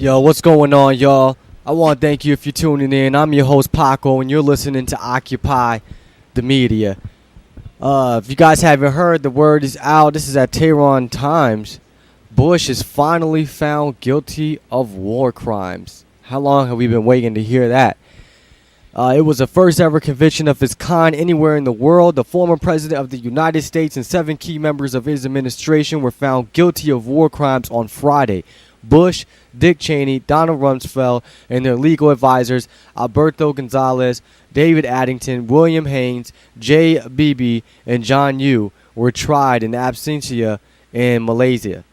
Yo, what's going on, y'all? I want to thank you if you're tuning in. I'm your host, Paco, and you're listening to Occupy the Media. If you guys haven't heard, the word is out. This is at Tehran Times. Bush is finally found guilty of war crimes. How long have we been waiting to hear that? It was the first ever conviction of its kind anywhere in the world. The former president of the United States and 7 key members of his administration were found guilty of war crimes on Friday. Bush, Dick Cheney, Donald Rumsfeld, and their legal advisors, Alberto Gonzales, David Addington, William Haynes, Jay Bibi, and John Yoo, were tried in absentia in Malaysia.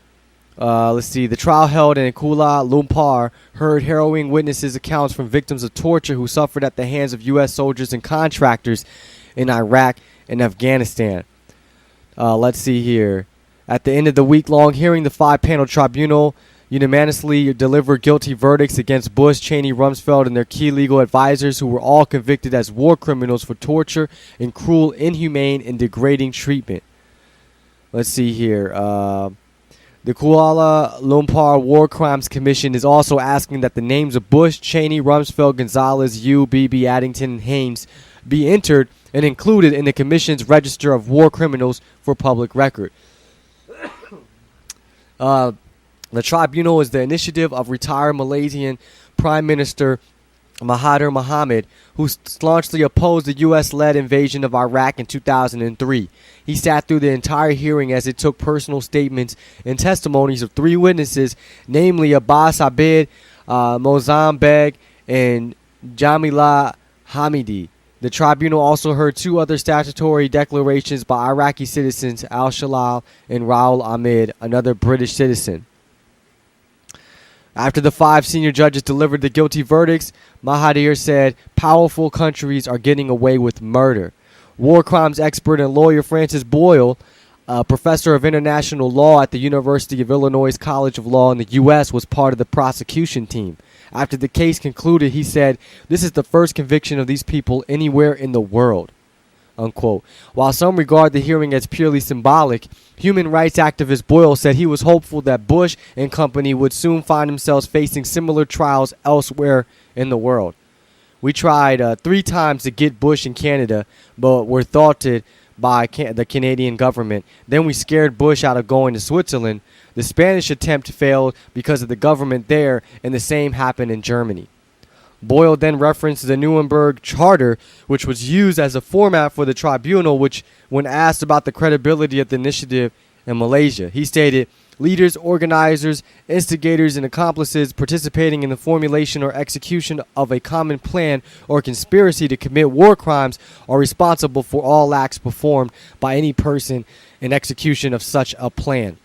The trial held in Kuala Lumpur heard harrowing witnesses' accounts from victims of torture who suffered at the hands of U.S. soldiers and contractors in Iraq and Afghanistan. At the end of the week-long hearing, the 5-panel tribunal unanimously delivered guilty verdicts against Bush, Cheney, Rumsfeld, and their key legal advisors, who were all convicted as war criminals for torture and cruel, inhumane, and degrading treatment. The Kuala Lumpur War Crimes Commission is also asking that the names of Bush, Cheney, Rumsfeld, Gonzales, Yoo, Bibi, Addington, and Haynes be entered and included in the Commission's Register of War Criminals for public record. The tribunal is the initiative of retired Malaysian Prime Minister Mahathir Mohamad, who staunchly opposed the U.S.-led invasion of Iraq in 2003. He sat through the entire hearing as it took personal statements and testimonies of 3 witnesses, namely Abbas Abid, Mozam Beg, and Jamila Hamidi. The tribunal also heard 2 other statutory declarations by Iraqi citizens, Al-Shalal and Raul Ahmed, another British citizen. After the 5 senior judges delivered the guilty verdicts, Mahathir said, "Powerful countries are getting away with murder." War crimes expert and lawyer Francis Boyle, a professor of international law at the University of Illinois College of Law in the U.S., was part of the prosecution team. After the case concluded, he said, "This is the first conviction of these people anywhere in the world." Unquote. While some regard the hearing as purely symbolic, human rights activist Boyle said he was hopeful that Bush and company would soon find themselves facing similar trials elsewhere in the world. "We tried 3 times to get Bush in Canada, but were thwarted by the Canadian government. Then we scared Bush out of going to Switzerland. The Spanish attempt failed because of the government there, and the same happened in Germany." Boyle then referenced the Nuremberg Charter, which was used as a format for the tribunal, which, when asked about the credibility of the initiative in Malaysia, he stated, "Leaders, organizers, instigators, and accomplices participating in the formulation or execution of a common plan or conspiracy to commit war crimes are responsible for all acts performed by any person in execution of such a plan.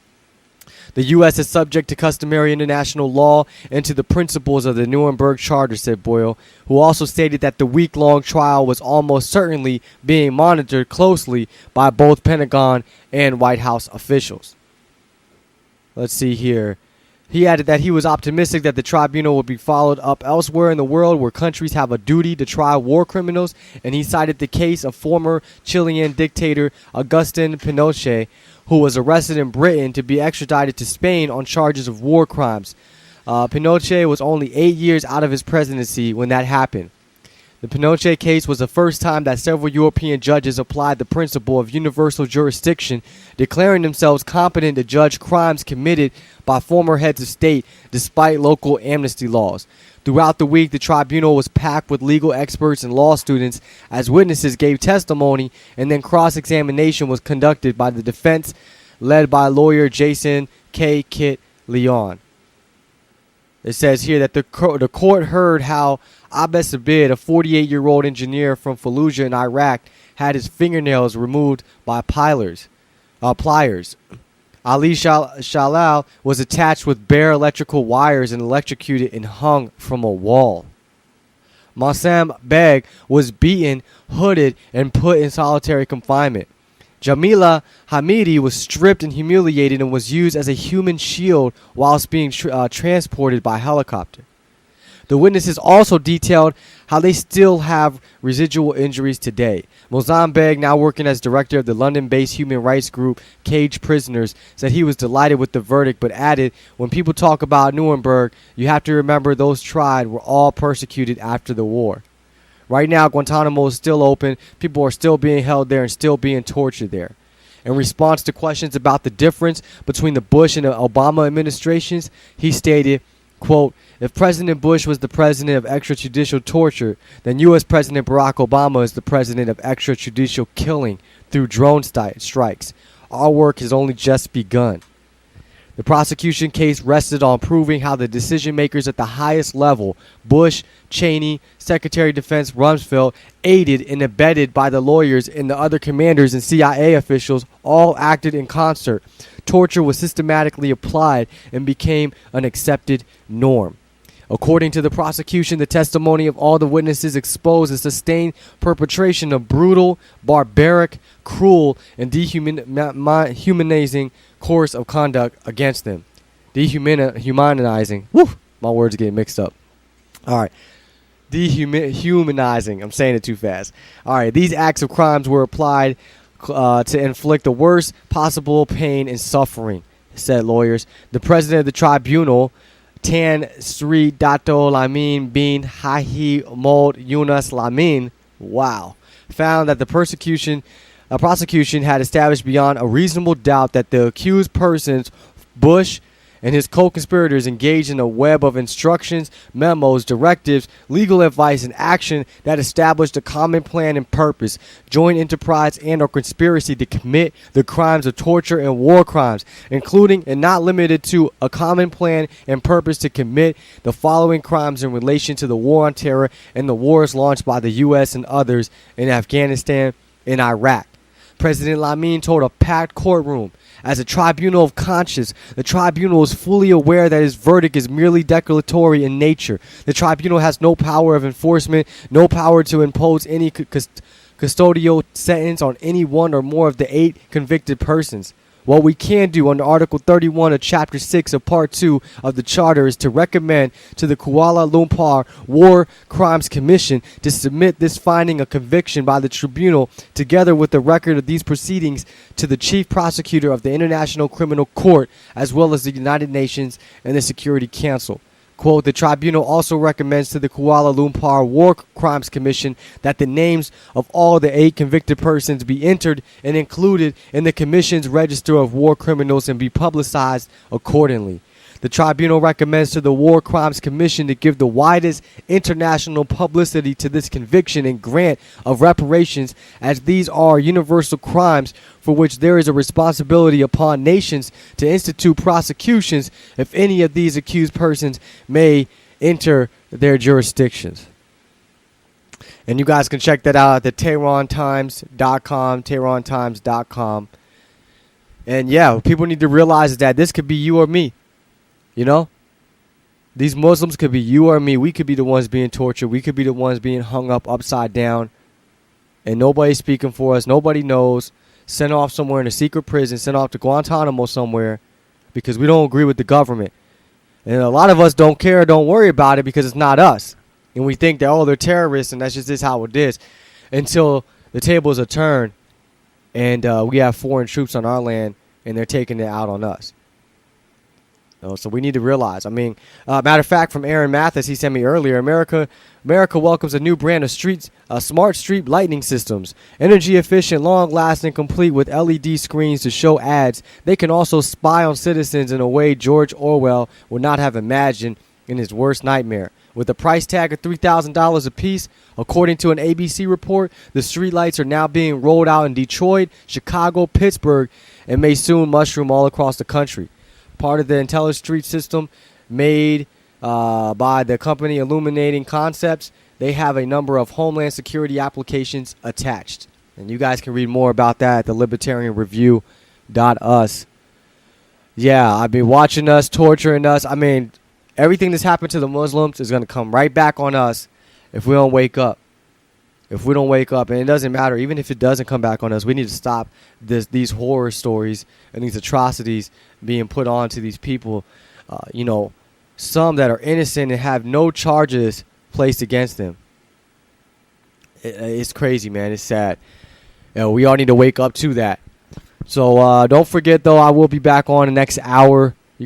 The U.S. is subject to customary international law and to the principles of the Nuremberg Charter," said Boyle, who also stated that the week-long trial was almost certainly being monitored closely by both Pentagon and White House officials. He added that he was optimistic that the tribunal would be followed up elsewhere in the world where countries have a duty to try war criminals, and he cited the case of former Chilean dictator Augustin Pinochet, who was arrested in Britain to be extradited to Spain on charges of war crimes. Pinochet was only 8 years out of his presidency when that happened. The Pinochet case was the first time that several European judges applied the principle of universal jurisdiction, declaring themselves competent to judge crimes committed by former heads of state despite local amnesty laws. Throughout the week, the tribunal was packed with legal experts and law students as witnesses gave testimony, and then cross-examination was conducted by the defense, led by lawyer Jason K. Kit Leon. It says here that the court heard how Abbas Abid, a 48-year-old engineer from Fallujah in Iraq, had his fingernails removed by pliers. Ali Shalal was attached with bare electrical wires and electrocuted and hung from a wall. Mosam Beg was beaten, hooded, and put in solitary confinement. Jamila Hamidi was stripped and humiliated and was used as a human shield whilst being transported by helicopter. The witnesses also detailed how they still have residual injuries today. Mozambique, now working as director of the London-based human rights group Caged Prisoners, said he was delighted with the verdict, but added, when people talk about Nuremberg, you have to remember those tried were all persecuted after the war. Right now, Guantanamo is still open. People are still being held there and still being tortured there. In response to questions about the difference between the Bush and the Obama administrations, he stated, quote, if President Bush was the president of extrajudicial torture, then U.S. President Barack Obama is the president of extrajudicial killing through drone strikes. Our work has only just begun. The prosecution case rested on proving how the decision makers at the highest level, Bush, Cheney, Secretary of Defense Rumsfeld, aided and abetted by the lawyers and the other commanders and CIA officials, all acted in concert. Torture was systematically applied and became an accepted norm. According to the prosecution, the testimony of all the witnesses exposed a sustained perpetration of brutal, barbaric, cruel, and dehumanizing course of conduct against them. Dehumanizing. Woo! My words are getting mixed up. All right. Dehumanizing. I'm saying it too fast. All right. These acts of crimes were applied to inflict the worst possible pain and suffering, said lawyers. The president of the tribunal, Tan Sri Dato Lamin bin Haji Mod Yunus Lamin, found that the prosecution had established beyond a reasonable doubt that the accused persons, Bush and his co-conspirators, engaged in a web of instructions, memos, directives, legal advice, and action that established a common plan and purpose, joint enterprise, and or conspiracy to commit the crimes of torture and war crimes, including and not limited to a common plan and purpose to commit the following crimes in relation to the war on terror and the wars launched by the U.S. and others in Afghanistan and Iraq. President Lamin told a packed courtroom, as a tribunal of conscience, the tribunal is fully aware that his verdict is merely declaratory in nature. The tribunal has no power of enforcement, no power to impose any custodial sentence on any one or more of the 8 convicted persons. What we can do under Article 31 of Chapter 6 of Part 2 of the Charter is to recommend to the Kuala Lumpur War Crimes Commission to submit this finding of conviction by the tribunal, together with the record of these proceedings, to the Chief Prosecutor of the International Criminal Court, as well as the United Nations and the Security Council. Quote, the tribunal also recommends to the Kuala Lumpur War Crimes Commission that the names of all the 8 convicted persons be entered and included in the commission's register of war criminals and be publicized accordingly. The tribunal recommends to the War Crimes Commission to give the widest international publicity to this conviction and grant of reparations, as these are universal crimes for which there is a responsibility upon nations to institute prosecutions if any of these accused persons may enter their jurisdictions. And you guys can check that out at the TehranTimes.com. And yeah, people need to realize that this could be you or me. You know, these Muslims could be you or me. We could be the ones being tortured. We could be the ones being hung up upside down. And nobody's speaking for us. Nobody knows. Sent off somewhere in a secret prison. Sent off to Guantanamo somewhere because we don't agree with the government. And a lot of us don't care, don't worry about it because it's not us. And we think that, oh, they're terrorists and that's just this how it is. Until the tables are turned and we have foreign troops on our land and they're taking it out on us. So we need to realize. I mean, matter of fact, from Aaron Mathis, he sent me earlier, America welcomes a new brand of smart street lighting systems. Energy efficient, long-lasting, complete with LED screens to show ads. They can also spy on citizens in a way George Orwell would not have imagined in his worst nightmare. With a price tag of $3,000 a piece, according to an ABC report, the streetlights are now being rolled out in Detroit, Chicago, Pittsburgh, and may soon mushroom all across the country. Part of the IntelliStreet system made by the company Illuminating Concepts, they have a number of Homeland Security applications attached. And you guys can read more about that at the libertarianreview.us. Yeah, I've been watching us, torturing us. I mean, everything that's happened to the Muslims is going to come right back on us if we don't wake up. If we don't wake up, and it doesn't matter, even if it doesn't come back on us, we need to stop these horror stories and these atrocities being put on to these people, some that are innocent and have no charges placed against them. It's crazy, man. It's sad. We all need to wake up to that. So don't forget, though, I will be back on the next hour